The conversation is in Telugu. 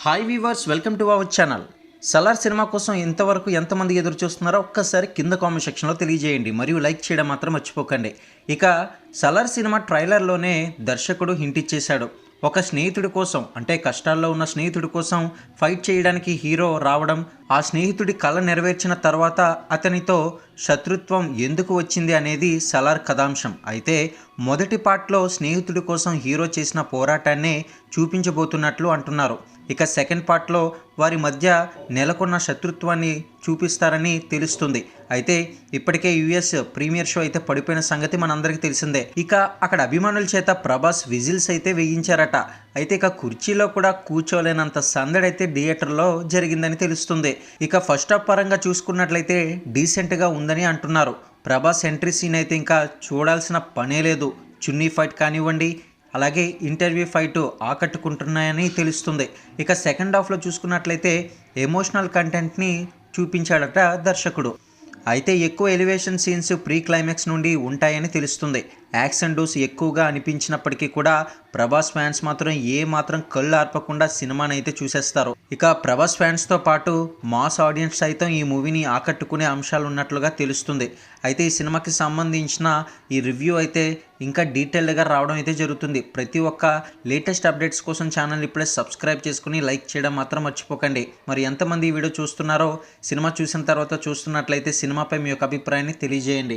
Hi weavers, welcome to our channel. Salaar cinema కోసం ఇంతవరకు ఎంతమంది ఎదురు చూస్తున్నారో ఒక్కసారి కింద కామెంట్ సెక్షన్లో తెలియజేయండి మరియు లైక్ చేయడం మాత్రం మర్చిపోకండి. ఇక సలార్ సినిమా ట్రైలర్లోనే దర్శకుడు హింట్ ఇచ్చేశాడు. ఒక స్నేహితుడి కోసం, అంటే కష్టాల్లో ఉన్న స్నేహితుడి కోసం ఫైట్ చేయడానికి హీరో రావడం, ఆ స్నేహితుడి కళ నెరవేర్చిన తర్వాత అతనితో శత్రుత్వం ఎందుకు వచ్చింది అనేది సలార్ కథాంశం. అయితే మొదటి పార్ట్లో స్నేహితుడి కోసం హీరో చేసిన పోరాటాన్నే చూపించబోతున్నట్లు అంటున్నారు. ఇక సెకండ్ పార్ట్లో వారి మధ్య నెలకొన్న శత్రుత్వాన్ని చూపిస్తారని తెలుస్తుంది. అయితే ఇప్పటికే యుఎస్ ప్రీమియర్ షో అయితే పడిపోయిన సంగతి మనందరికీ తెలిసిందే. ఇక అక్కడ అభిమానుల చేత ప్రభాస్ విజిల్స్ అయితే వేయించారట. అయితే ఇక కుర్చీలో కూడా కూర్చోలేనంత సందడైతే థియేటర్లో జరిగిందని తెలుస్తుంది. ఇక ఫస్ట్ హాఫ్ పరంగా చూసుకున్నట్లయితే డీసెంట్గా ఉందని అంటున్నారు. ప్రభాస్ ఎంట్రీ సీన్ అయితే ఇంకా చూడాల్సిన పనే లేదు. చున్నీ ఫైట్ కానివ్వండి, అలాగే ఇంటర్వ్యూ ఫైట్ ఆకట్టుకుంటున్నాయని తెలుస్తుంది. ఇక సెకండ్ హాఫ్లో చూసుకున్నట్లయితే ఎమోషనల్ కంటెంట్ని చూపించాడట దర్శకుడు. అయితే ఎక్కువ ఎలివేషన్ సీన్స్ ప్రీ క్లైమాక్స్ నుండి ఉంటాయని తెలుస్తుంది. యాక్షన్ డోస్ ఎక్కువగా అనిపించినప్పటికీ కూడా ప్రభాస్ ఫ్యాన్స్ మాత్రం కళ్ళు ఆర్పకుండా సినిమాని అయితే చూసేస్తారు. ఇక ప్రభాస్ ఫ్యాన్స్తో పాటు మాస్ ఆడియన్స్ సైతం ఈ మూవీని ఆకట్టుకునే అంశాలు ఉన్నట్లుగా తెలుస్తుంది. అయితే ఈ సినిమాకి సంబంధించిన ఈ రివ్యూ అయితే ఇంకా డీటెయిల్డ్గా రావడం అయితే జరుగుతుంది. ప్రతి ఒక్క లేటెస్ట్ అప్డేట్స్ కోసం ఛానల్ ఇప్పుడే సబ్స్క్రైబ్ చేసుకుని లైక్ చేయడం మాత్రం మర్చిపోకండి. మరి ఎంతమంది ఈ వీడియో చూస్తున్నారో, సినిమా చూసిన తర్వాత చూస్తున్నట్లయితే సినిమాపై మీ యొక్క అభిప్రాయాన్ని తెలియజేయండి.